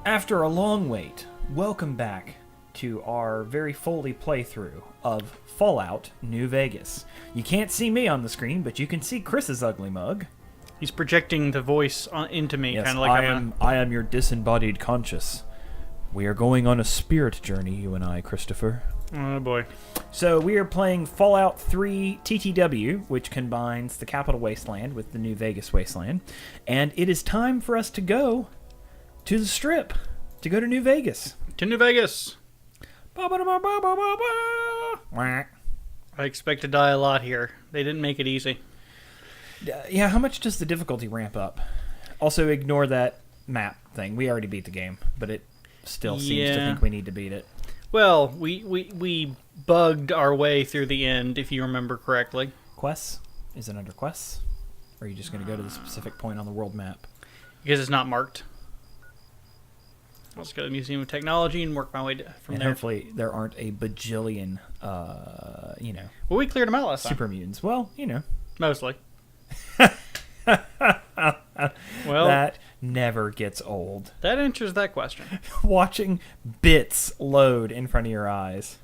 After a long wait, welcome back to our very Foally playthrough of Fallout New Vegas. You can't see me on the screen, but you can see Chris's ugly mug. He's projecting the voice into me, Yes, kind of like I am your disembodied conscious. We are going on a spirit journey, you and I, Christopher. Oh boy. So we are playing Fallout 3 TTW, which combines the capital wasteland with the New Vegas wasteland. And it is time for us to go to the Strip, to go to New Vegas. To New Vegas. Whack. I expect to die a lot here. They didn't make it easy. Yeah, how much does the difficulty ramp up? Also, ignore that map thing. We already beat the game, but it still seems to think we need to beat it. Well, we bugged our way through the end, if you remember correctly. Quests? Is it under quests? Or are you just going to go to the specific point on the world map? Because it's not marked. Let's go to the Museum of Technology and work my way from and there. Hopefully there aren't a bajillion, Well, we cleared them out last time. super mutants. Well, Mostly. Well, that never gets old. that answers that question. Watching bits load in front of your eyes.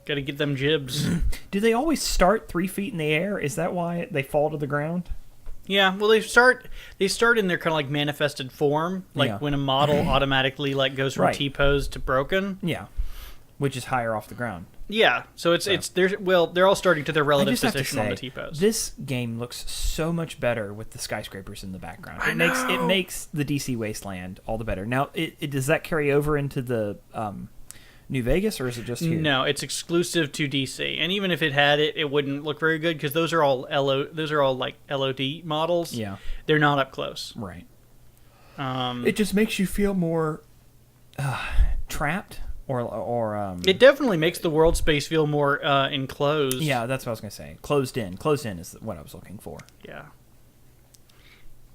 Gotta get them jibs. Do they always start 3 feet in the air? Is that why they fall to the ground? Yeah, well, they start in their kind of like manifested form, like Yeah. when a model automatically like goes from Right. T-pose to broken. Yeah. Which is higher off the ground. Yeah, so they're all starting to their I relative just have to position on say, the T-pose. this game looks so much better with the skyscrapers in the background. I It know. makes the DC wasteland all the better. Now, does that carry over into the New Vegas, or is it just here? No, it's exclusive to DC, and even if it had it, it wouldn't look very good because those are all like LOD models. Yeah. They're not up close. Right. Um, It just makes you feel more trapped, or it definitely makes the world space feel more enclosed. yeah, that's what I was gonna say. Closed in. Closed in is what I was looking for. Yeah.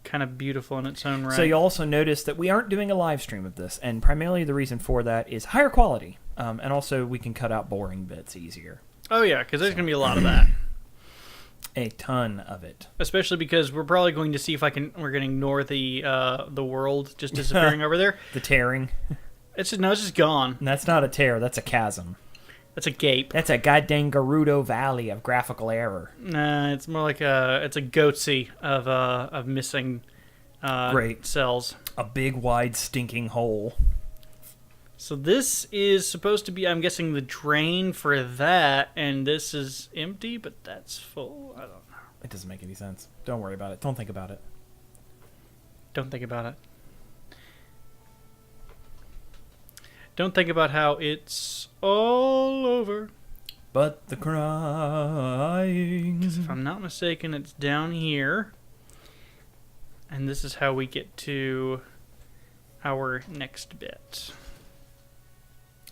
Kind of beautiful in its own right. So you'll also notice that we aren't doing a live stream of this, and primarily the reason for that is higher quality, and also we can cut out boring bits easier. Oh yeah, because there's gonna be a lot of that. A ton of it. Especially because we're probably going to see if we're going to ignore the world just disappearing over there. The tearing. It's just gone. And that's not a tear, that's a chasm. That's a gape. That's a goddamn Gerudo Valley of graphical error. Nah, it's more like a goatsy of missing Great. cells. A big, wide, stinking hole. So this is supposed to be, I'm guessing, the drain for that, and this is empty, but that's full. I don't know. It doesn't make any sense. Don't worry about it. Don't think about it. Don't think about it. Don't think about how it's all over. But the crying. If I'm not mistaken, it's down here. And this is how we get to our next bit.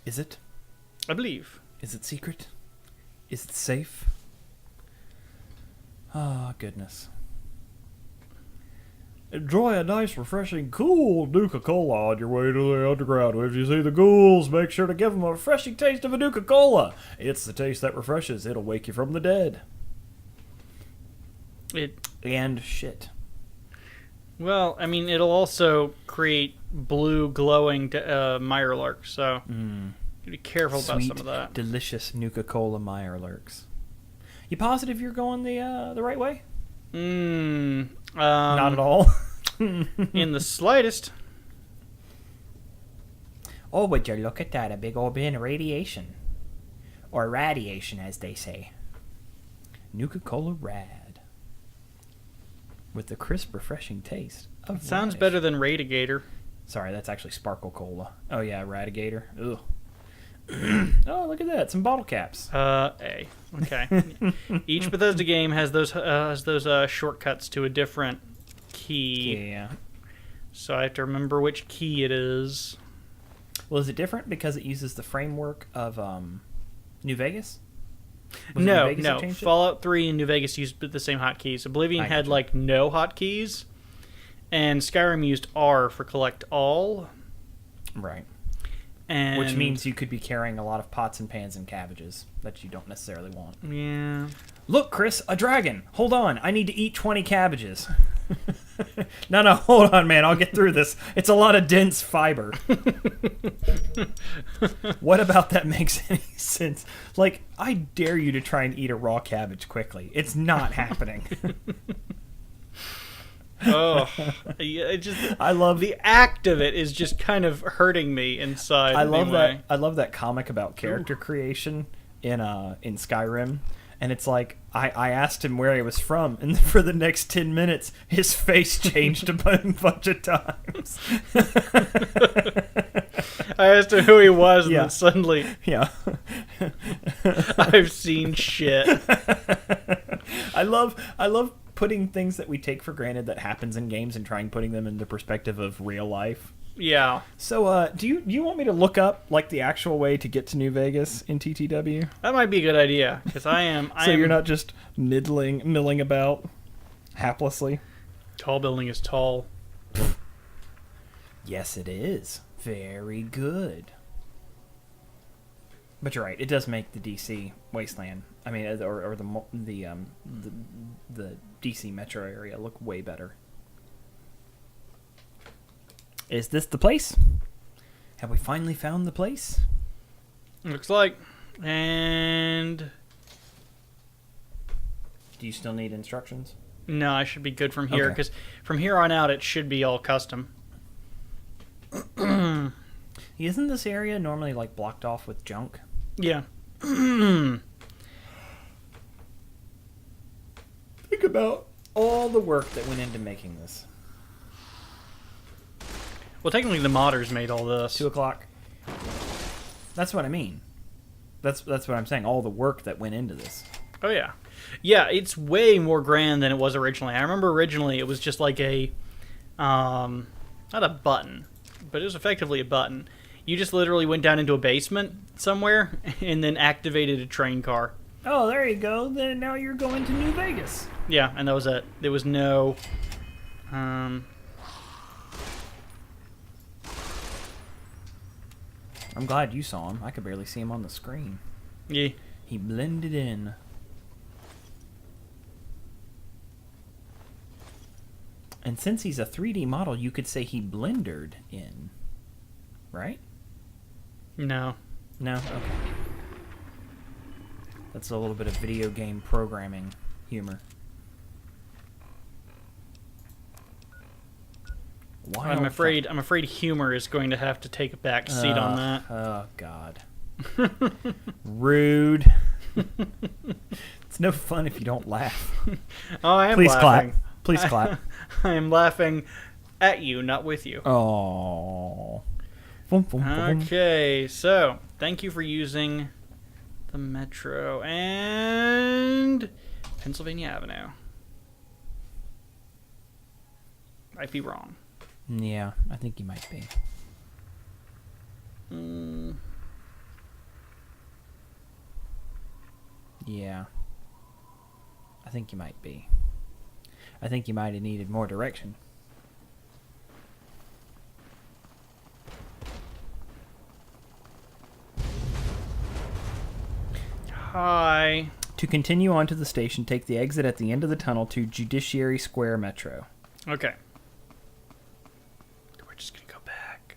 Is it? I believe. Is it secret? Is it safe? Ah, goodness. Enjoy a nice, refreshing, cool Nuka-Cola on your way to the underground. If you see the ghouls, make sure to give them a refreshing taste of a Nuka-Cola. It's the taste that refreshes. It'll wake you from the dead. And shit. Well, I mean, it'll also create blue glowing Mirelurk, so be careful about some of that. Delicious Nuka-Cola Mirelurks. You positive you're going the right way? Not at all. In the slightest. Oh, would you look at that? A big old bin of radiation. Or radiation, as they say. Nuka-Cola Rad. With the crisp, refreshing taste of Sounds life. better than Radigator. Sorry, that's actually Sparkle Cola. Oh, yeah, Radigator. Ugh. Oh, look at that. Some bottle caps. A. Okay. Each Bethesda game has those shortcuts to a different key. Yeah. So I have to remember which key it is. Well, is it different because it uses the framework of New Vegas? Was it New No, Vegas that no. changed it? Fallout 3 and New Vegas used the same hotkeys. Oblivion I had gotcha. like no hotkeys, and Skyrim used R for collect all. Right. And Which means you could be carrying a lot of pots and pans and cabbages that you don't necessarily want. yeah. Look, Chris, a dragon. Hold on. I need to eat 20 cabbages. No, hold on, man. I'll get through this. It's a lot of dense fiber. What about that makes any sense? Like, I dare you to try and eat a raw cabbage quickly. It's not happening. Oh, I love the act of it is just kind of hurting me inside. I love that comic about character creation in Skyrim. And it's like, I asked him where he was from, and for the next 10 minutes, his face changed a bunch of times. I asked him who he was, and then suddenly, yeah, I've seen shit. I love putting things that we take for granted that happens in games and trying putting them in the perspective of real life. Yeah. So, do you want me to look up like the actual way to get to New Vegas in TTW? That might be a good idea because I am. You're not just milling about haplessly. Tall building is tall. Yes, it is. Very good. But you're right. It does make the DC wasteland. I mean, or the DC metro area look way better. Is this the place? Have we finally found the place? Looks like. And do you still need instructions? No, I should be good from here because from here on out it should be all custom. Isn't this area normally like blocked off with junk? Yeah. Think about all the work that went into making this. Well, technically, the modders made all this. 2 o'clock. That's what I mean. That's what I'm saying. All the work that went into this. Oh yeah, yeah. It's way more grand than it was originally. I remember originally it was just like a, not a button, but it was effectively a button. You just literally went down into a basement somewhere and then activated a train car. Oh, there you go. Then now you're going to New Vegas. Yeah, and that was it. There was no. I'm glad you saw him. I could barely see him on the screen. Yeah. He blended in. And since he's a 3D model, you could say he blendered in. Right? No. No? Okay. That's a little bit of video game programming humor. I'm afraid humor is going to have to take a back seat on that. Oh God. Rude. It's no fun if you don't laugh. Oh, I am Please laughing. clap. Please clap. I am laughing at you, not with you. Oh. Okay, so thank you for using the Metro and Pennsylvania Avenue. Might be wrong. Yeah, I think you might be. Yeah. I think you might be. I think you might have needed more direction. Hi. To continue on to the station, take the exit at the end of the tunnel to Judiciary Square Metro. Okay. We're just going to go back.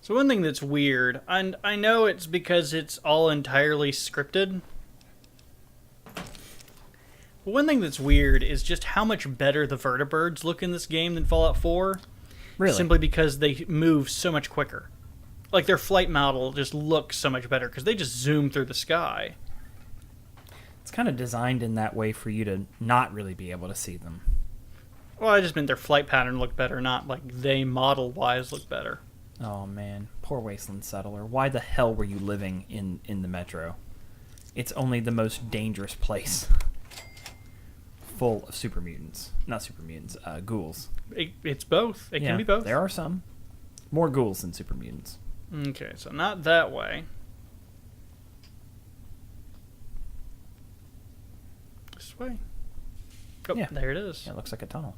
So one thing that's weird, and I know it's because it's all entirely scripted, but one thing that's weird is just how much better the vertibirds look in this game than Fallout 4. Really? Simply because they move so much quicker. Like, their flight model just looks so much better because they just zoom through the sky. It's kind of designed in that way for you to not really be able to see them. Well, I just meant their flight pattern looked better, not like they model-wise look better. Oh, man. Poor Wasteland Settler. Why the hell were you living in the Metro? It's only the most dangerous place. Full of super mutants. Not super mutants, ghouls. It's both. It can be both. There are some. More ghouls than super mutants. Okay, so not that way. This way. Oh, Yeah. There it is. Yeah, it looks like a tunnel.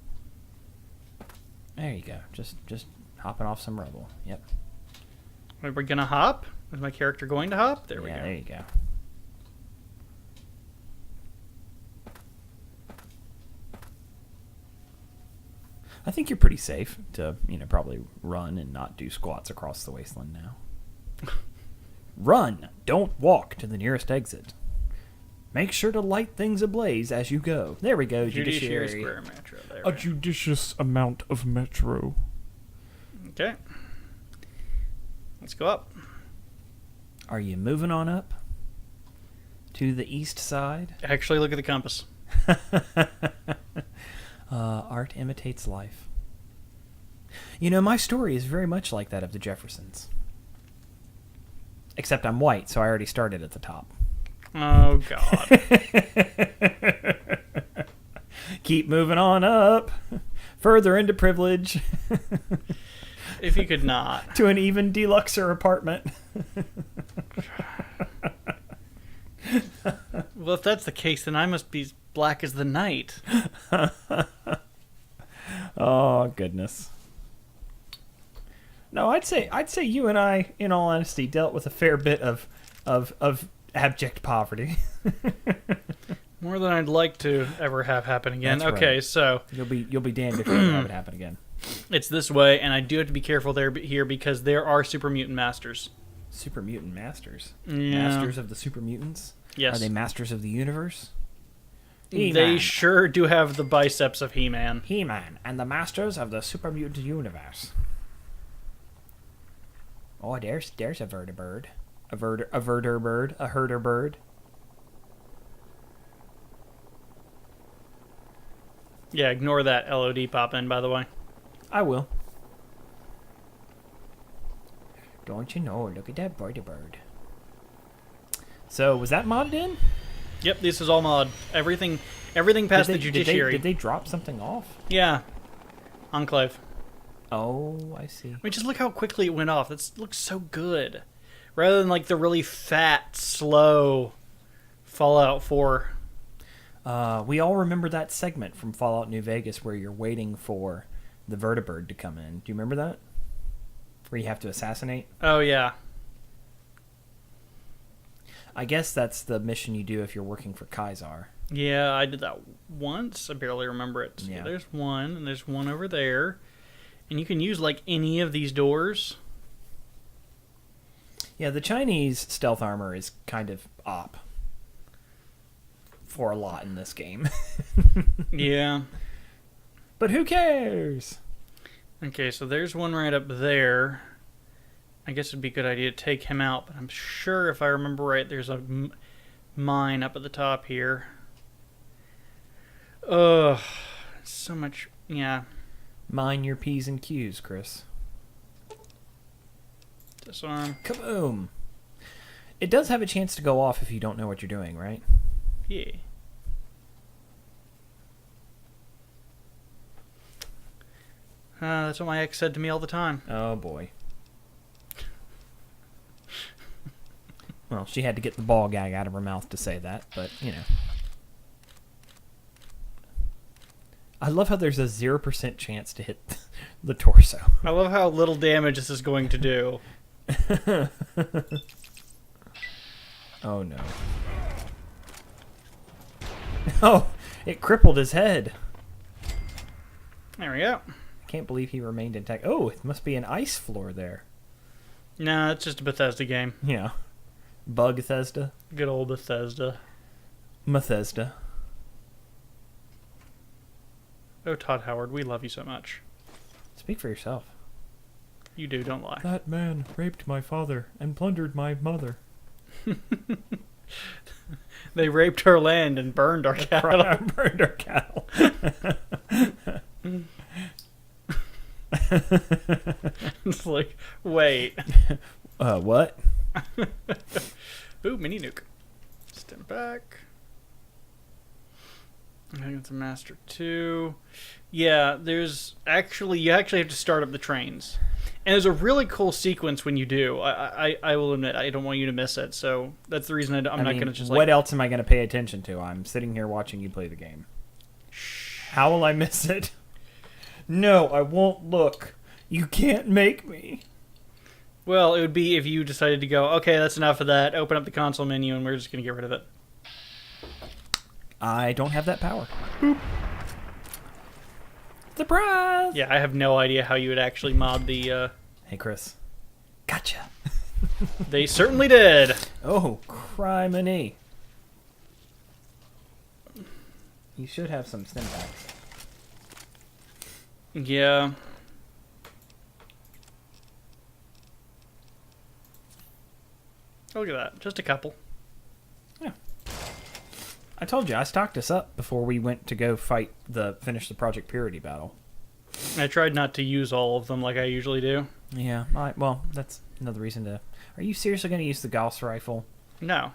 There you go. Just hopping off some rubble. Yep. Are we gonna hop? Is my character going to hop? There we go. There you go. I think you're pretty safe to, probably run and not do squats across the wasteland now. Run! Don't walk to the nearest exit. Make sure to light things ablaze as you go. There we go, Judiciary. Square Metro. There A judicious amount of metro. Okay. Let's go up. Are you moving on up? To the east side? Actually, look at the compass. Art imitates life. My story is very much like that of the Jeffersons. Except I'm white, so I already started at the top. Oh, God. Keep moving on up. Further into privilege. If you could not. To an even deluxer apartment. Well, if that's the case, then I must be as black as the night. Oh, goodness. No, I'd say you and I, in all honesty, dealt with a fair bit of abject poverty. More than I'd like to ever have happen again. That's okay, right. so You'll be damned if you ever have it happen again. it's this way, and I do have to be careful here because there are super mutant masters. Super mutant masters. Yeah. Masters of the super mutants? Yes. Are they masters of the universe? They He-Man. sure do have the biceps of He-Man. He-Man and the masters of the super mutant universe. Oh, there's a vertibird. A herder bird. Yeah, ignore that LOD pop in, by the way. I will. Don't you know? Look at that vertibird. So, was that modded in? Yep, this is all mod. Everything past the Judiciary. Did they drop something off? Yeah. Enclave. Oh, I see. I mean, just look how quickly it went off. That looks so good. Rather than like the really fat, slow Fallout 4. We all remember that segment from Fallout New Vegas where you're waiting for the vertibird to come in. Do you remember that? Where you have to assassinate? Oh, yeah. I guess that's the mission you do if you're working for Kaisar. Yeah, I did that once. I barely remember it. Yeah. There's one, and there's one over there. And you can use, like, any of these doors. Yeah, the Chinese stealth armor is kind of op for a lot in this game. Yeah. But who cares? Okay, so there's one right up there. I guess it'd be a good idea to take him out, but I'm sure if I remember right, there's a mine up at the top here. Ugh, so much, yeah. Mind your P's and Q's, Chris. Disarm. Kaboom! It does have a chance to go off if you don't know what you're doing, right? Yeah. That's what my ex said to me all the time. Oh, boy. Well, she had to get the ball gag out of her mouth to say that, but, I love how there's a 0% chance to hit the torso. I love how little damage this is going to do. Oh, no. Oh, it crippled his head. There we go. I can't believe he remained intact. Oh, it must be an ice floor there. Nah, it's just a Bethesda game. Yeah. Bug-Thesda. Good old Bethesda. Bethesda. Oh, Todd Howard, we love you so much. Speak for yourself. You do, don't lie. That man raped my father and plundered my mother. They raped our land and burned our cattle. Burned our cattle. It's like, wait. What? Ooh, mini nuke. Step back. I think it's a Master 2. Yeah, you actually have to start up the trains. And there's a really cool sequence when you do. I will admit, I don't want you to miss it. So that's the reason I'm not going to just what else am I going to pay attention to? I'm sitting here watching you play the game. How will I miss it? No, I won't look. You can't make me. Well, it would be if you decided to go, okay, that's enough of that. Open up the console menu and we're just going to get rid of it. I don't have that power. Boop. Surprise! Yeah, I have no idea how you would actually mod the... Hey, Chris. Gotcha. They certainly did. Oh, criminy. You should have some stim packs. Yeah. Look at that. Just a couple. Yeah. I told you, I stocked us up before we went to go finish the Project Purity battle. I tried not to use all of them like I usually do. Yeah, well, that's another reason to... Are you seriously going to use the Gauss rifle? No.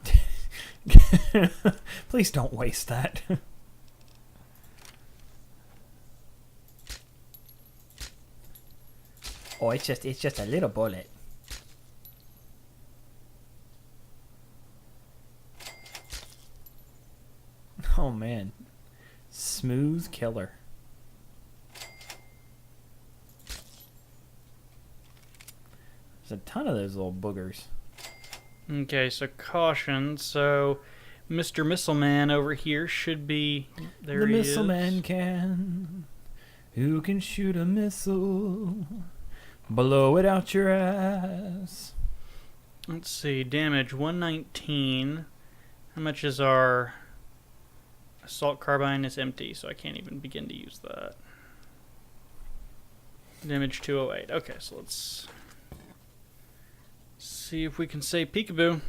Please don't waste that. Oh, it's just a little bullet. Oh man, smooth killer. There's a ton of those little boogers. Okay, so caution. So Mr. Missile Man over here should be... There The he missile is. man can. Who can shoot a missile? Blow it out your ass. Let's see. Damage 119. How much is our... Assault carbine? Is empty, so I can't even begin to use that. Damage 208. Okay, so let's see if we can say peekaboo.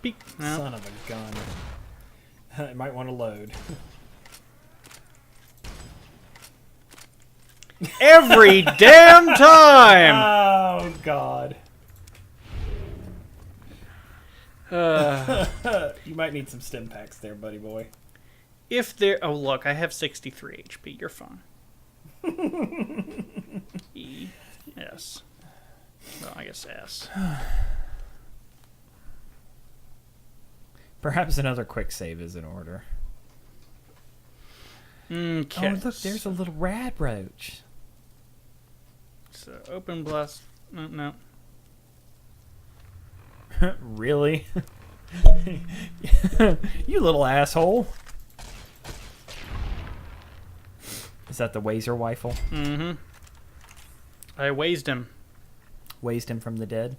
Peek. No. Son of a gun. I might want to load. Every damn time! Oh, God. You might need some stim packs there, buddy boy. If there... Oh, look, I have 63 HP. You're fine. E. S. Well, I guess S. Perhaps another quick save is in order. Okay. Oh, look, there's a little rad roach. So, open blast... No. Really? You little asshole. Is that the Wazer rifle? Mm-hmm. I wased him. Waste him from the dead?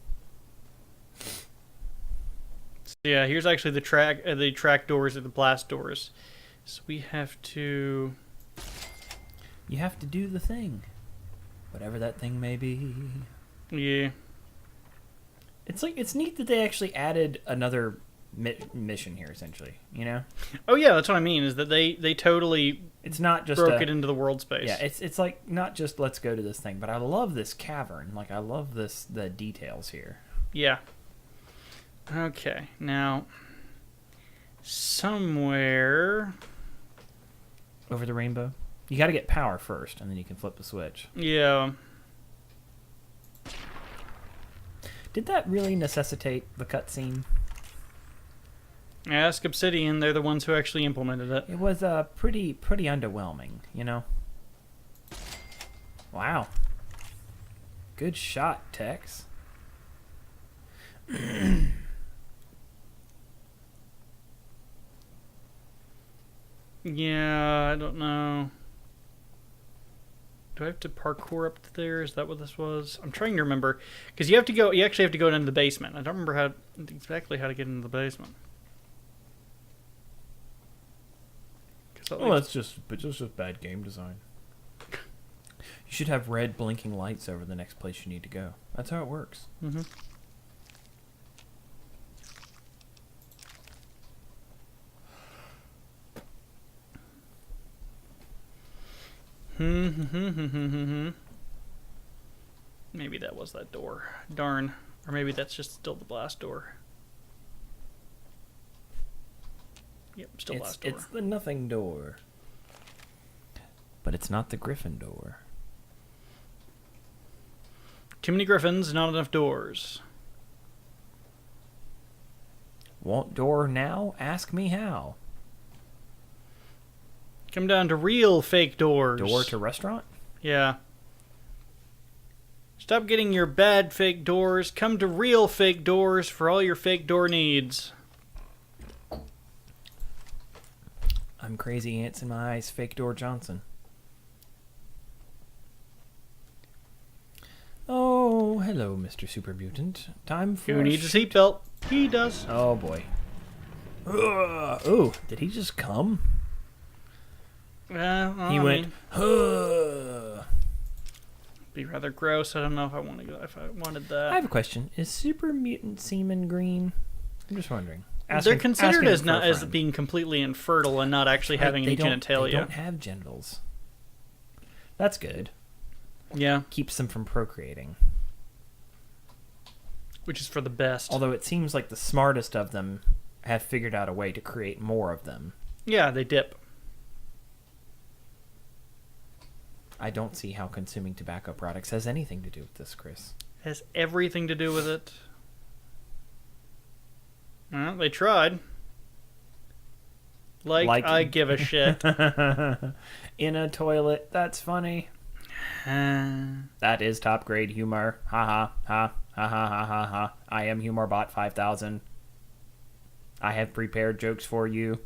So, yeah, here's actually the track doors or the blast doors. So we have to... You have to do the thing. Whatever that thing may be. Yeah. It's neat that they actually added another mission here, essentially. You know? Oh yeah, that's what I mean. Is that they totally It's not just broke it into the world space. Yeah, it's like not just let's go to this thing, but I love this cavern. Like I love the details here. Yeah. Okay, now somewhere. Over the rainbow. You got to get power first, and then you can flip the switch. Yeah. Did that really necessitate the cutscene? Ask Obsidian. They're the ones who actually implemented it. It was pretty underwhelming, you know. Wow. Good shot, Tex. Yeah, I don't know. Do I have to parkour up there? Is that what this was? I'm trying to remember because you actually have to go into the basement. I don't remember exactly how to get into the basement. Well, that's just bad game design. You should have red blinking lights over the next place you need to go. That's how it works. Mm-hmm. Maybe that was that door. Darn. Or maybe that's just still the blast door. Yep, still blast door. It's the nothing door. But it's not the Griffin door. Too many griffins, not enough doors. Want door now? Ask me how. Come down to real fake doors. Door to restaurant? Yeah. Stop getting your bad fake doors. Come to real fake doors for all your fake door needs. I'm Crazy Ants in My Eyes, Fake Door Johnson. Oh, hello, Mr. Super Mutant. Time for... Who needs a seatbelt? He does. Oh, boy. Oh, did he just come? Well, He went, be rather gross. I don't know if I wanted that. I have a question. Is Super Mutant semen green? I'm just wondering. They're considered as not as being completely infertile and not actually having any genitalia. They don't have genitals. That's good. Yeah. Keeps them from procreating. Which is for the best. Although it seems like the smartest of them have figured out a way to create more of them. Yeah, they dip. I don't see how consuming tobacco products has anything to do with this, Chris. Has everything to do with it. Well, they tried. Like I give a shit. In a toilet. That's funny. That is top grade humor. Ha ha ha ha ha ha ha ha. I am HumorBot 5000. I have prepared jokes for you.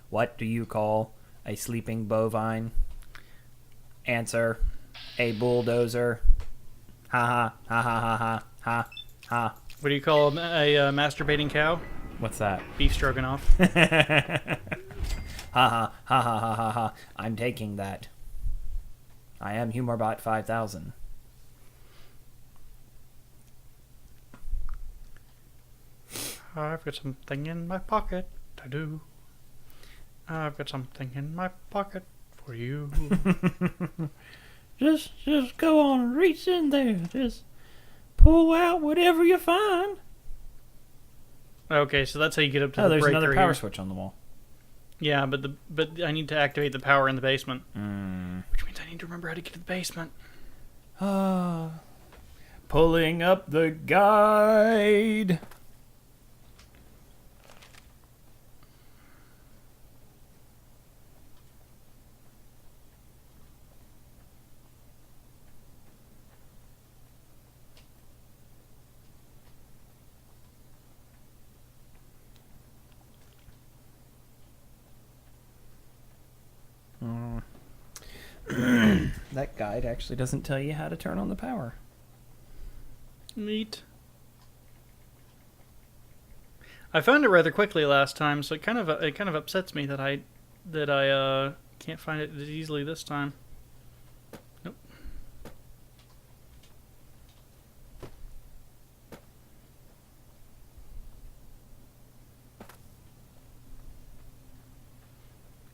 What do you call a sleeping bovine? Answer: a bulldozer. Ha ha ha ha ha ha ha ha. What do you call a masturbating cow? What's that? Beef stroganoff. Ha ha ha ha ha ha ha. I'm taking that. I am HumorBot 5000. I've got something in my pocket. I do. I've got something in my pocket for you. Just go on and reach in there. Just pull out whatever you find. Okay, so that's how you get up to the there's breaker another power here. switch on the wall. Yeah, but I need to activate the power in the basement. Mm. Which means I need to remember how to get to the basement. Pulling up the guide. That guide actually doesn't tell you how to turn on the power. Neat. I found it rather quickly last time, so it kind of upsets me that I can't find it as easily this time. Nope.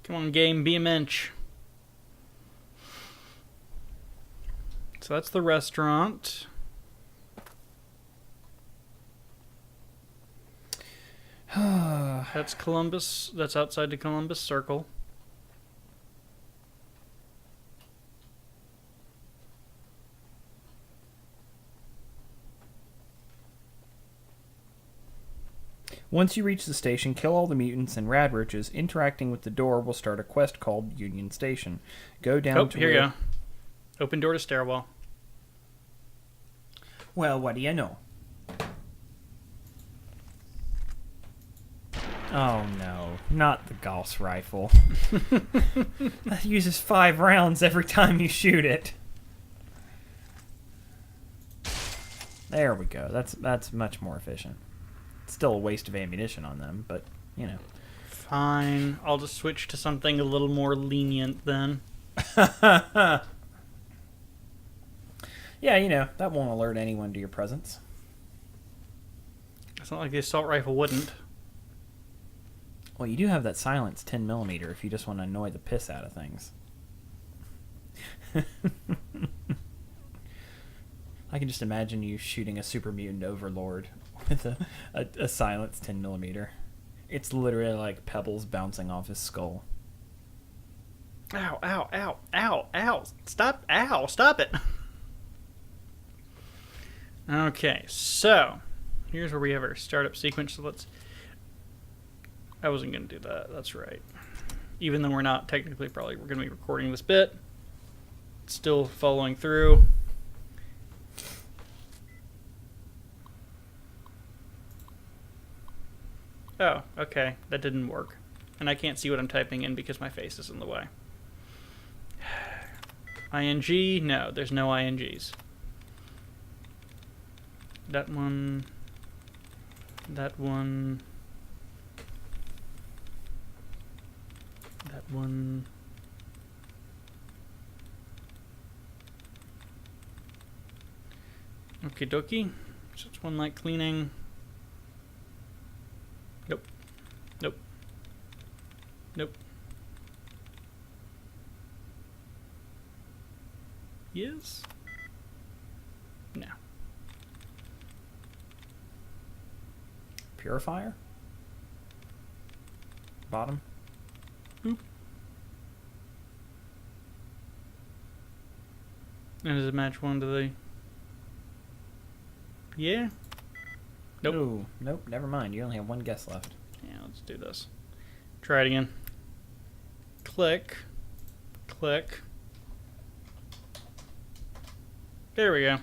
Come on, game, be a mensch. So that's the restaurant. That's Columbus. That's outside the Columbus Circle. Once you reach the station, kill all the mutants and rad roaches. Interacting with the door will start a quest called Union Station. Go down to here you go. Open door to stairwell. Well, what do you know? Oh no, not the Gauss rifle. That uses 5 rounds every time you shoot it. There we go. That's much more efficient. Still a waste of ammunition on them, but, you know. Fine. I'll just switch to something a little more lenient then. Yeah, you know, that won't alert anyone to your presence. It's not like the assault rifle wouldn't. Well, you do have that silenced 10mm if you just want to annoy the piss out of things. I can just imagine you shooting a super mutant overlord with a silenced 10mm. It's literally like pebbles bouncing off his skull. Ow, ow, ow, ow, ow. Stop, ow, stop it. Okay, so here's where we have our startup sequence. So I wasn't going to do that. That's right. Even though we're not technically we're going to be recording this bit. It's still following through. Oh, okay. That didn't work. And I can't see what I'm typing in because my face is in the way. ING? No, there's no INGs. That one. That one. That one. Okie dokie. So it's one like cleaning. Nope. Nope. Nope. Yes? No. Purifier? Bottom? Boop. And does it match one to the... Yeah? Nope. Ooh, nope, never mind. You only have one guess left. Yeah, let's do this. Try it again. Click. Click. There we go.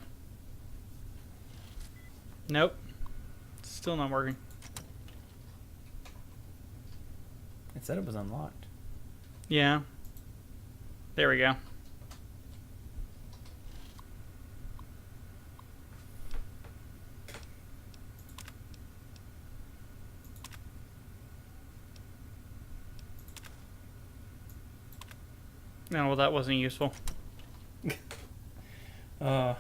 Nope. Still not working. It said it was unlocked. Yeah. There we go. No, well, that wasn't useful. Metro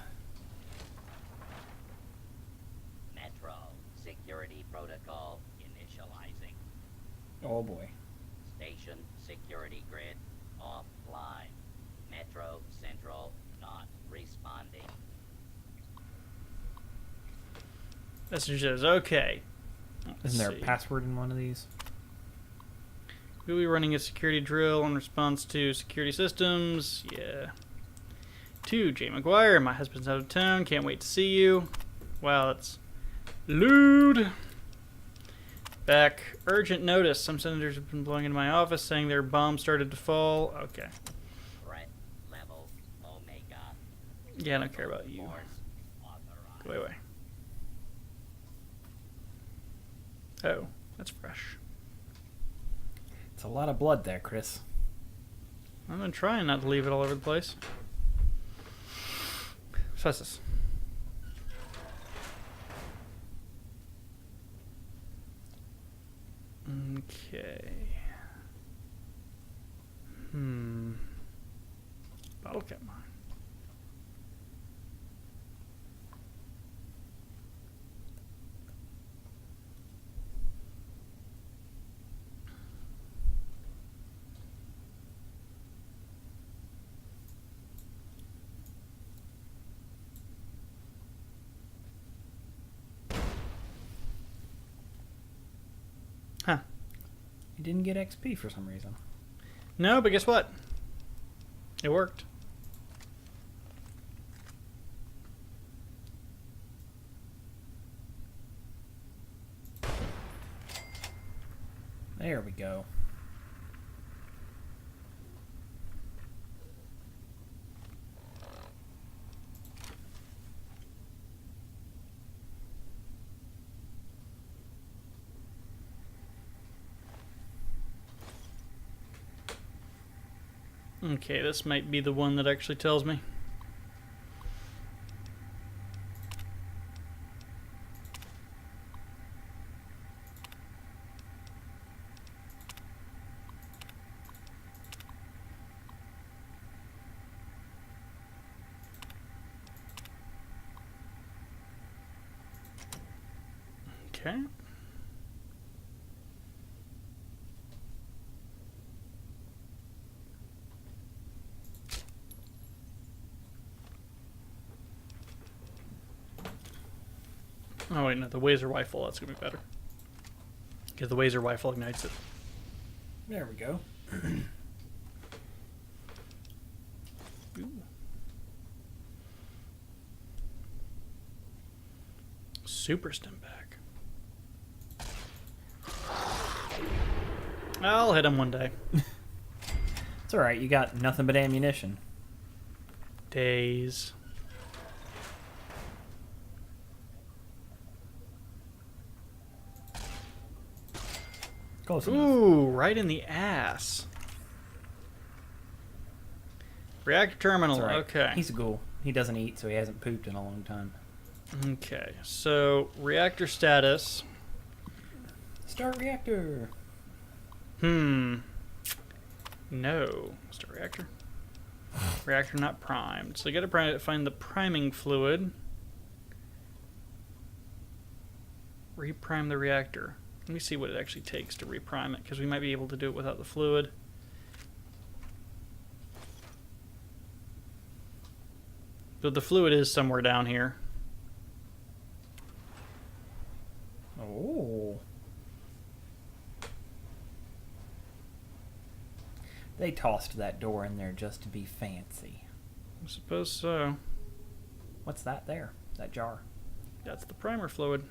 security protocol initializing. Oh boy. Station security grid offline. Metro Central not responding. Message says, okay. Isn't there a password in one of these? We'll be running a security drill in response to security systems. Yeah. 2, Jay McGuire. My husband's out of town. Can't wait to see you. Wow, that's lewd. Back. Urgent notice. Some senators have been blowing into my office saying their bomb started to fall. Okay. Threat level Omega. Yeah, I don't care about you. Force authorized. Go away. Oh, that's fresh. It's a lot of blood there, Chris. I've been trying not to leave it all over the place. What's this? Okay. Bottle cap mine. Huh. You didn't get XP for some reason. No, but guess what? It worked. There we go. Okay, this might be the one that actually tells me. Okay. Oh wait, no, the laser rifle, that's gonna be better. Because the laser rifle ignites it. There we go. Ooh. Super stim pack. I'll hit him one day. It's alright, you got nothing but ammunition. Days. Close enough. Ooh, right in the ass. Reactor terminal. That's all right. Okay. He's a ghoul. He doesn't eat, so he hasn't pooped in a long time. Okay. So reactor status. Start reactor. No. Start reactor. Reactor not primed. So you gotta find the priming fluid. Reprime the reactor. Let me see what it actually takes to reprime it, because we might be able to do it without the fluid. But the fluid is somewhere down here. Oh. They tossed that door in there just to be fancy. I suppose so. What's that there? That jar? That's the primer fluid.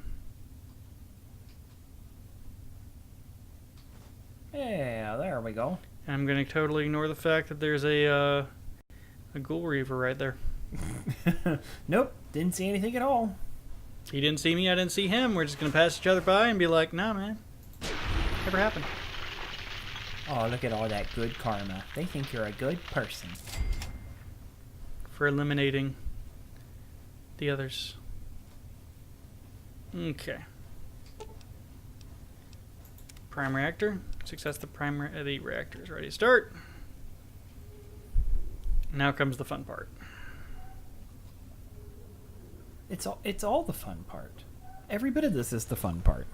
Yeah, there we go. And I'm going to totally ignore the fact that there's a ghoul reaver right there. Nope, didn't see anything at all. He didn't see me, I didn't see him. We're just going to pass each other by and be like, nah, man. Never happened. Oh, look at all that good karma. They think you're a good person. For eliminating the others. Okay. Prime reactor. Success. The reactor is ready to start. Now comes the fun part. It's all the fun part. Every bit of this is the fun part.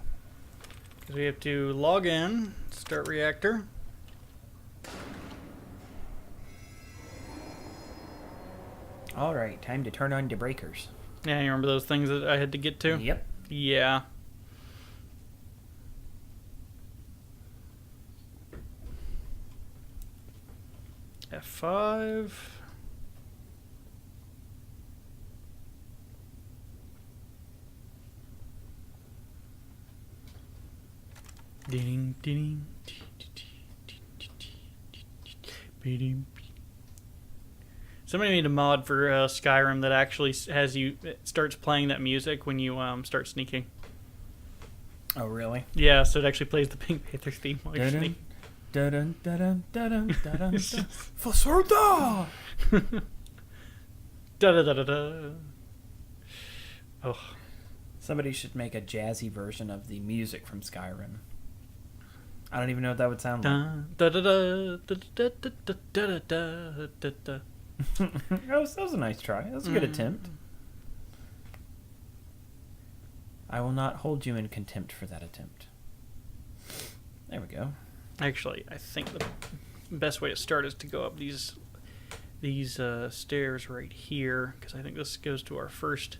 Because we have to log in, start reactor. All right, time to turn on the breakers. Yeah, you remember those things that I had to get to? Yep. Yeah. F5. Ding ding. Somebody made a mod for Skyrim that actually has it starts playing that music when you start sneaking. Oh, really? Yeah, so it actually plays the Pink Panther theme while you're sneaking. Dun dun dun dun dun dun dun. Fasorda! Da da da da da. Oh. Somebody should make a jazzy version of the music from Skyrim. I don't even know what that would sound like. Da da da da da da da da da da. That was a nice try. That was a good attempt. I will not hold you in contempt for that attempt. There we go. Actually, I think the best way to start is to go up these stairs right here, because I think this goes to our first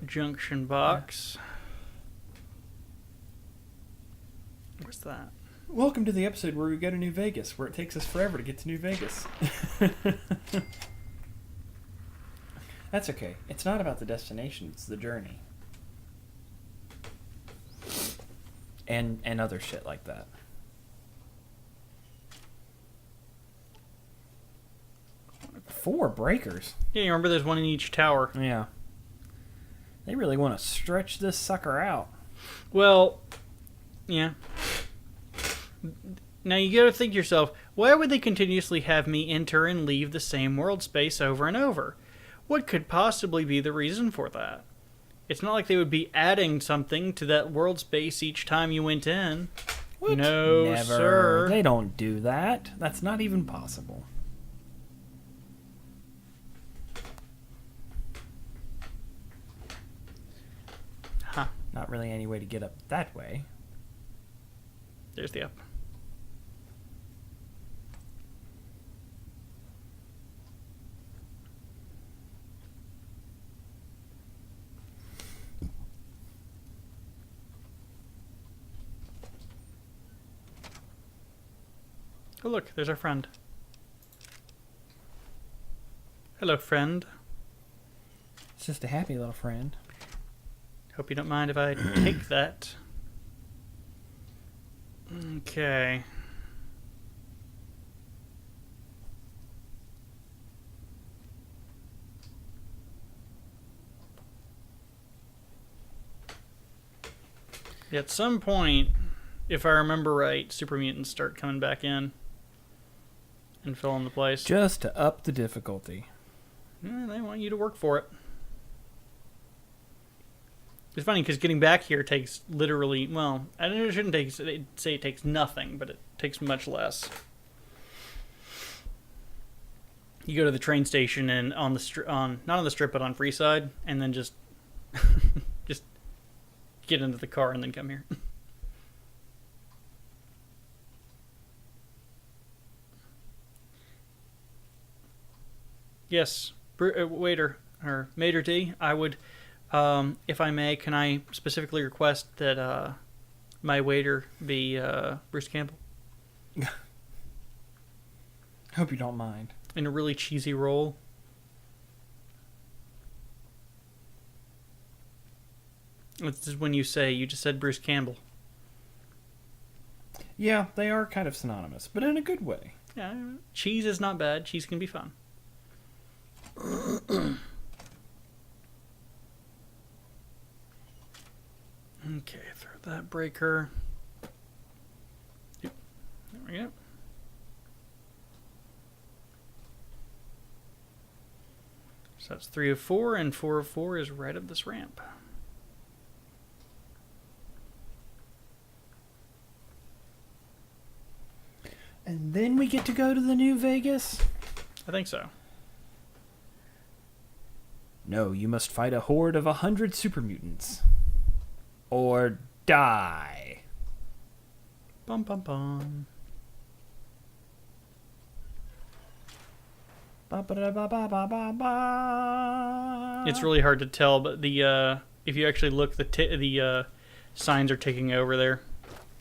junction box. What's that? Welcome to the episode where we go to New Vegas, where it takes us forever to get to New Vegas. That's okay. It's not about the destination, it's the journey. And other shit like that. Four breakers? Yeah, you remember there's one in each tower. Yeah. They really want to stretch this sucker out. Well, yeah. Now you gotta think to yourself, why would they continuously have me enter and leave the same world space over and over? What could possibly be the reason for that? It's not like they would be adding something to that world space each time you went in. What? No, Never. sir. They don't do that. That's not even possible. Huh. Not really any way to get up that way. There's the up. Oh look, there's our friend. Hello, friend. It's just a happy little friend. Hope you don't mind if I take that. Okay. At some point, if I remember right, super mutants start coming back in and fill in the place. Just to up the difficulty. Yeah, they want you to work for it. It's funny because getting back here takes literally, well, I don't know, it shouldn't say it takes nothing, but it takes much less. You go to the train station and not on the strip, but on Freeside, and then just just get into the car and then come here. Yes, waiter or maitre d', I would. If I may, can I specifically request that my waiter be Bruce Campbell? Hope you don't mind. In a really cheesy role. This is when you just said Bruce Campbell. Yeah, they are kind of synonymous, but in a good way. Yeah, cheese is not bad. Cheese can be fun. Okay, throw that breaker. Yep. There we go. So that's 3 of 4, and 4 of 4 is right up this ramp. And then we get to go to the New Vegas? I think so. No, you must fight a horde of 100 super mutants. Or die. Bum bum bum. It's really hard to tell, but the if you actually look, the signs are ticking over there.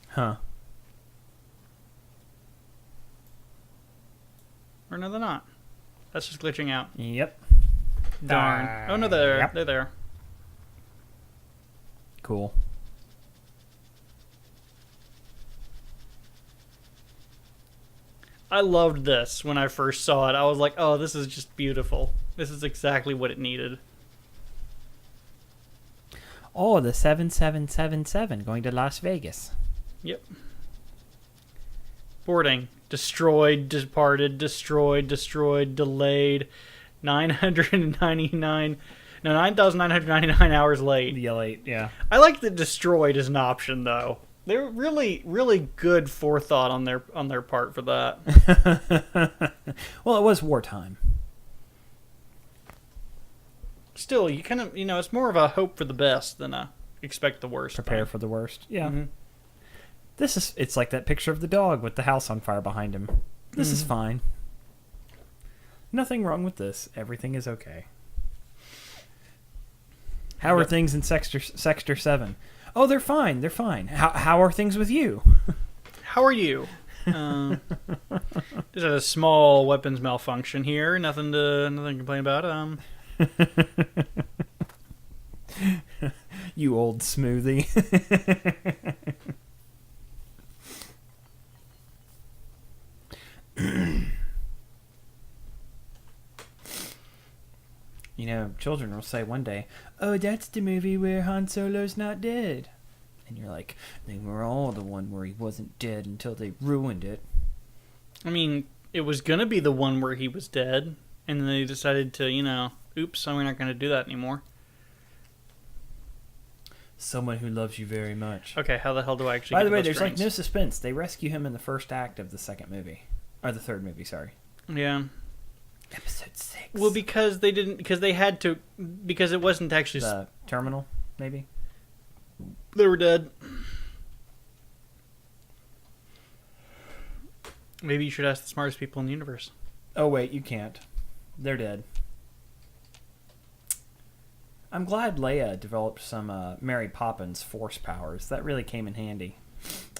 Huh. Or no, they're not. That's just glitching out. Yep. Darn. Oh no, they're there. Yep. They're there. Cool. I loved this when I first saw it. I was like, oh, this is just beautiful. This is exactly what it needed. Oh, the 7777 going to Las Vegas. Yep. Boarding. Destroyed, departed, destroyed, delayed. 9,999 hours late. The L8, yeah. I like that destroyed as an option, though. They're really, really good forethought on their part for that. Well, it was wartime. Still, you kind of, it's more of a hope for the best than a expect the worst. Prepare for the worst. Yeah. Mm-hmm. It's like that picture of the dog with the house on fire behind him. This is fine. Nothing wrong with this. Everything is okay. How are things in Sector 7? Oh, they're fine. They're fine. How are things with you? How are you? Just had a small weapons malfunction here. Nothing to complain about. You old smoothie. Children will say one day, "Oh, that's the movie where Han Solo's not dead." And you're like, they were all the one where he wasn't dead until they ruined it. I mean, it was going to be the one where he was dead, and then they decided to, oops, we're not going to do that anymore. Someone who loves you very much. Okay, how the hell do I actually By get the way, those there's strings? no suspense. They rescue him in the first act of the second movie. Or the third movie, sorry. Yeah. Episode 6. Well, because they had to, because it wasn't actually... The terminal, maybe? They were dead. Maybe you should ask the smartest people in the universe. Oh, wait, you can't. They're dead. I'm glad Leia developed some Mary Poppins force powers. That really came in handy.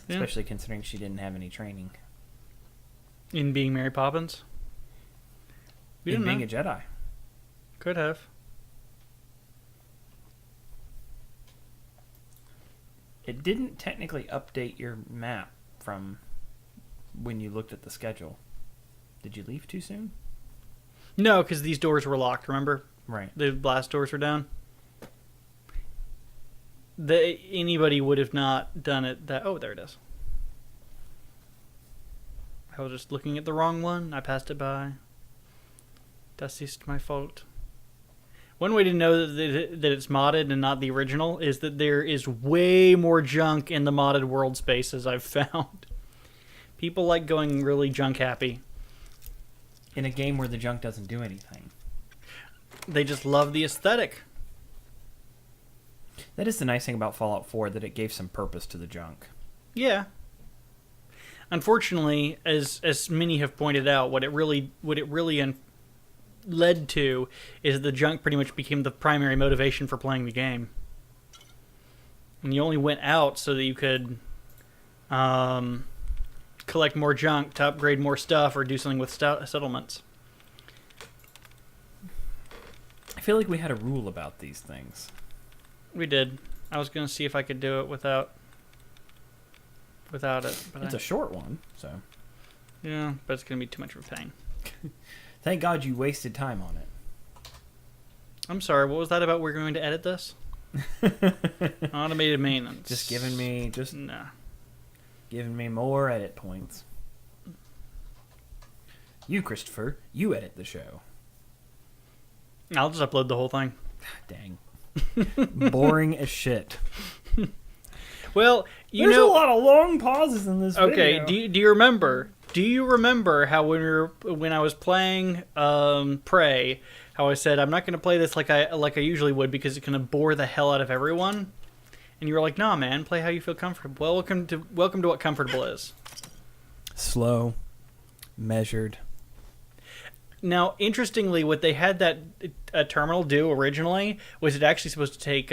Yeah. Especially considering she didn't have any training. In being Mary Poppins? We In didn't being know. a Jedi. Could have. It didn't technically update your map from when you looked at the schedule. Did you leave too soon? No, because these doors were locked, remember? Right. The blast doors were down. Anybody would have not done it that... Oh, there it is. I was just looking at the wrong one. I passed it by. That's just my fault. One way to know that it's modded and not the original is that there is way more junk in the modded world spaces I've found. People like going really junk happy. In a game where the junk doesn't do anything. They just love the aesthetic. That is the nice thing about Fallout 4, that it gave some purpose to the junk. Yeah. Unfortunately, as many have pointed out, what it really led to is the junk pretty much became the primary motivation for playing the game. And you only went out so that you could collect more junk to upgrade more stuff or do something with settlements. I feel like we had a rule about these things. We did. I was going to see if I could do it without it. But It's a short one, so... Yeah, but it's going to be too much of a pain. Thank God you wasted time on it. I'm sorry, what was that about? We're going to edit this? Automated maintenance. Just giving me... Nah. Giving me more edit points. You, Christopher, you edit the show. I'll just upload the whole thing. Dang. Boring as shit. Well, There's a lot of long pauses in this okay, video. do you remember? Do you remember how when I was playing Prey, how I said I'm not going to play this like I usually would because it's going to bore the hell out of everyone? And you were like, "Nah, man, play how you feel comfortable." Well, welcome to what comfortable is. Slow, measured. Now, interestingly, what they had that terminal do originally was it actually supposed to take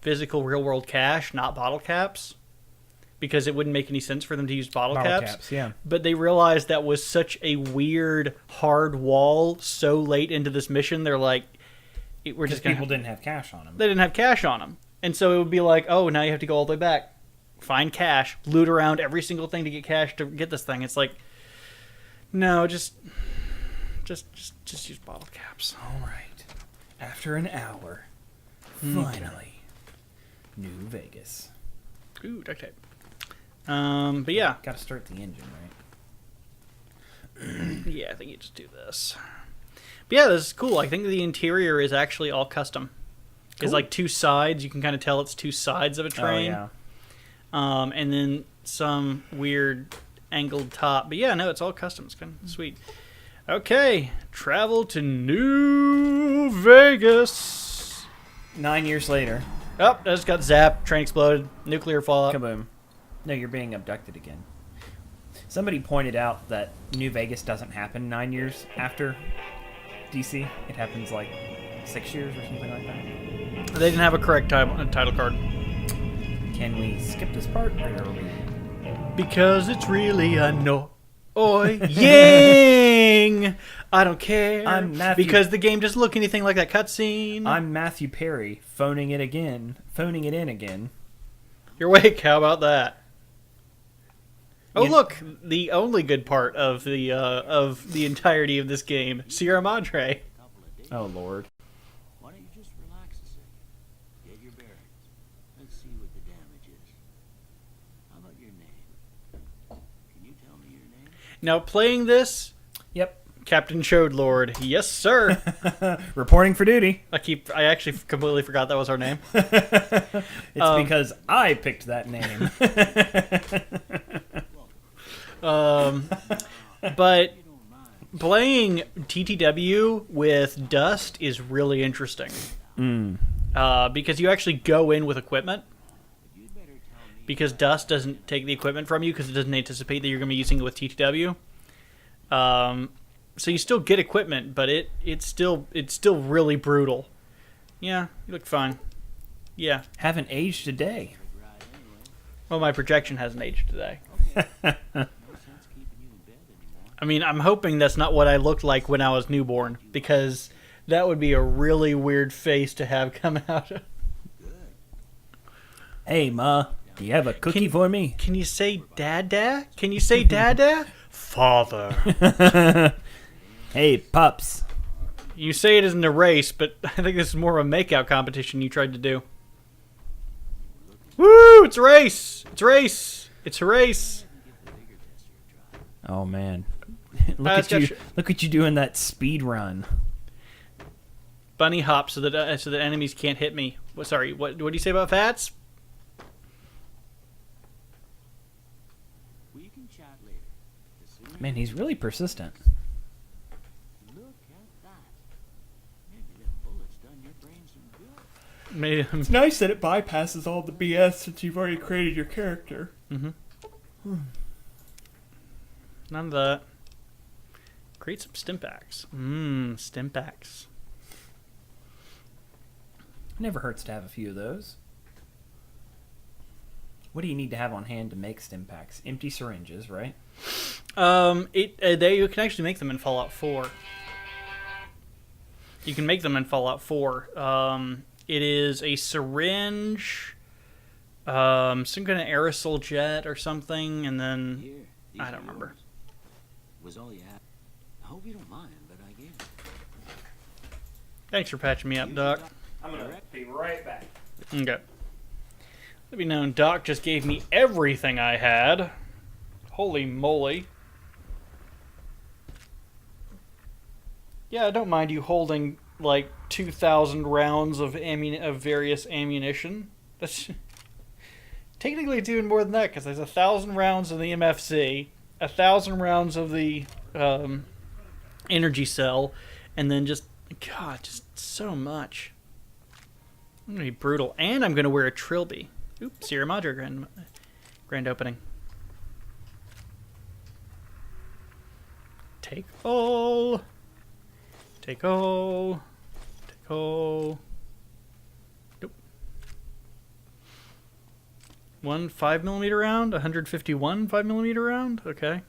physical real-world cash, not bottle caps, because it wouldn't make any sense for them to use bottle caps. Yeah. But they realized that was such a weird, hard wall so late into this mission, they're like, we're just going to... People didn't have cash on them. They didn't have cash on them. And so it would be like, oh, now you have to go all the way back, find cash, loot around every single thing to get cash to get this thing. It's like, no, just use bottle caps. All right. After an hour, finally, New Vegas. Ooh, duct tape. But yeah. Got to start the engine, right? Yeah, I think you just do this. But yeah, this is cool. I think the interior is actually all custom. It's like two sides. You can kind of tell it's two sides of a train. Oh, yeah. And then some weird angled top. But yeah, no, it's all custom. It's kind of sweet. Okay, travel to New Vegas. 9 years later. Oh, I just got zapped. Train exploded. Nuclear fallout. Kaboom. No, you're being abducted again. Somebody pointed out that New Vegas doesn't happen 9 years after DC. It happens like 6 years or something like that. They didn't have a correct title card. Can we skip this part? Or are we... Because it's really annoying. I don't care. I'm Matthew. Because the game doesn't look anything like that cutscene. I'm Matthew Perry, phoning it in again. You're awake. How about that? Oh, You- look, the only good part of the entirety of this game, Sierra Madre. Oh, Lord. Why don't you just relax a second? Get your bearings. Let's see what the damage is. How about your name? Can you tell me your name? Now, playing this, Yep. Captain Chodelord. Yes, sir. Reporting for duty. I actually completely forgot that was our name. It's because I picked that name. But playing TTW with Dust is really interesting. Because you actually go in with equipment. Because Dust doesn't take the equipment from you because it doesn't anticipate that you're going to be using it with TTW. So you still get equipment, but it's still really brutal. Yeah, you look fine. Yeah. Haven't aged a day. Well, my projection hasn't aged today. I mean, I'm hoping that's not what I looked like when I was newborn, because that would be a really weird face to have come out of. Hey, Ma, do you have a cookie for me? Can you say Dada? Can you say Dada? Father. Hey, Pups. You say it isn't a race, but I think this is more of a makeout competition you tried to do. Woo! It's a race! It's a race! It's a race! Oh man, it's got look at you doing that speed run. bunny hop so that enemies can't hit me. Sorry, what do you say about fats? We can chat later. The sooner Man, he's really persistent. Look at that. Maybe them bullets done your brain some good. Made him. It's nice that it bypasses all the BS since you've already created your character. None of that. Create some stimpaks. Stimpaks. Never hurts to have a few of those. What do you need to have on hand to make stim packs? Empty syringes, right? You can actually make them in Fallout 4. You can make them in Fallout 4. It is a syringe, some kind of aerosol jet or something, and then Here, these I are don't remember. yours. Was all you had. I hope you don't mind, but I gave it. Thanks for patching me up, Doc. I'm gonna be right back. Okay. Let me know, Doc just gave me everything I had. Holy moly. Yeah, I don't mind you holding like 2,000 rounds of various ammunition. That's technically doing more than that because there's 1,000 rounds of the MFC, 1,000 rounds of the energy cell, and then just so much. I'm gonna be brutal, and I'm gonna wear a trilby. Oops, Sierra Madre grand opening. Take all. Take all. Take all. Nope. One 5mm round, 151 5mm round. Okay.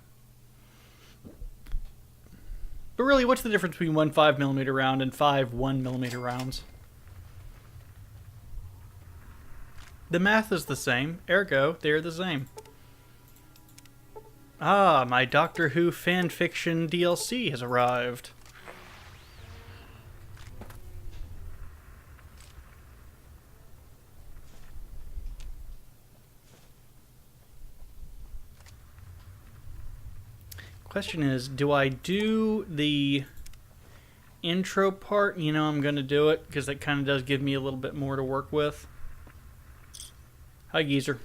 But really, what's the difference between one 5mm round and 5 1mm rounds? The math is the same, ergo, they're the same. Ah, my Doctor Who fanfiction DLC has arrived. Question is, do I do the intro part? You know I'm going to do it, because that kind of does give me a little bit more to work with. Hi, geezer.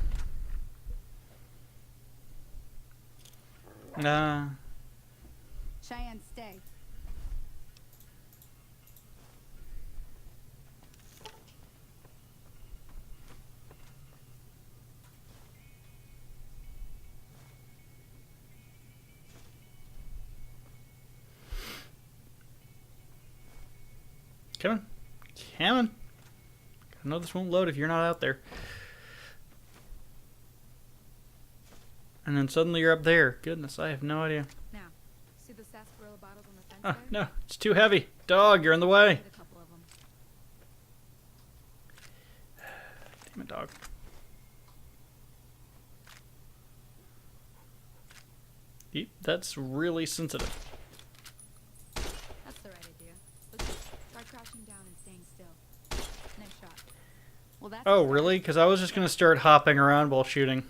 Cheyenne, stay. Come on. Come on. I know this won't load if you're not out there. And then suddenly you're up there. Goodness, I have no idea. Now, see the sarsaparilla bottles on the fence Oh, there? no. It's too heavy. Dog, you're in the way. Get a couple of them. Damn it, dog. Yep, that's really sensitive. That's the right idea. Let's just start crouching down and staying still. Nice shot. Well, that's Oh, really? Because I was just going to start hopping around while shooting.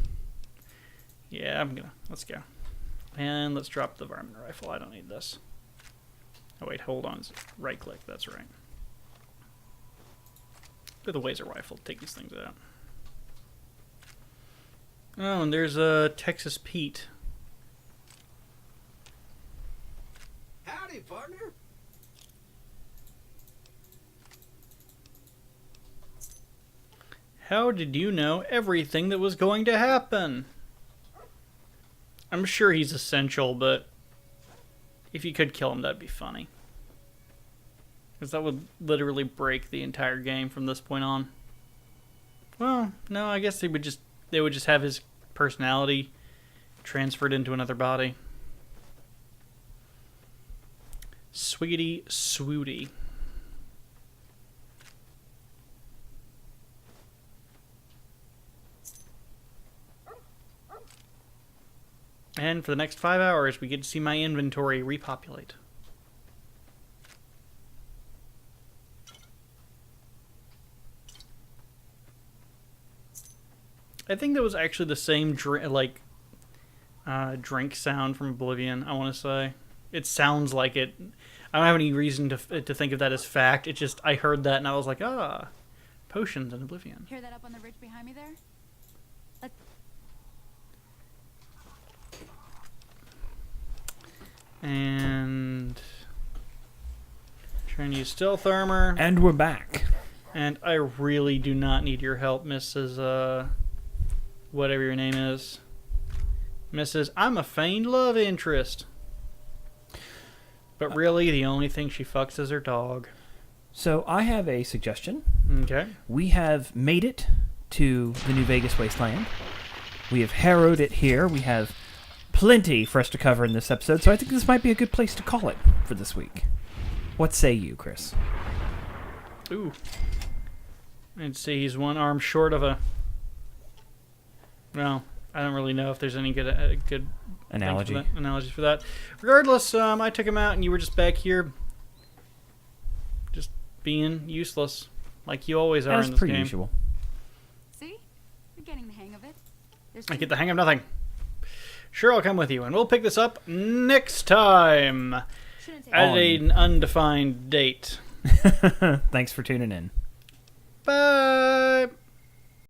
Yeah, let's go. And let's drop the varmint rifle. I don't need this. Oh, wait, hold on. Right click, that's right. With the laser rifle, take these things out. Oh, and there's a Texas Pete. Howdy, partner. How did you know everything that was going to happen? I'm sure he's essential, but if you could kill him, that'd be funny. Because that would literally break the entire game from this point on. Well, no, I guess they would just have his personality transferred into another body. Swiggity swooty. And for the next 5 hours, we get to see my inventory repopulate. I think that was actually the same drink sound from Oblivion, I want to say. It sounds like it. I don't have any reason to think of that as fact. It just, I heard that and I was like, potions in Oblivion. Hear that up on the ridge behind me there? Let's... And trying to use stealth armor. And we're back. And I really do not need your help, Mrs. Whatever your name is. Mrs. I'm a feigned love interest. But really, the only thing she fucks is her dog. So I have a suggestion. Okay. We have made it to the New Vegas wasteland. We have harrowed it here. We have plenty for us to cover in this episode, so I think this might be a good place to call it for this week. What say you, Chris? Ooh. I'd say he's one arm short of a... Well, I don't really know if there's any good analogies for that. Regardless, I took him out and you were just back here just being useless. Like you always are As in this per game. usual. See? You're getting the hang of it. There's I get the hang of nothing. Sure, I'll come with you, and we'll pick this up next time Shouldn't take at an undefined date. Thanks for tuning in. Bye!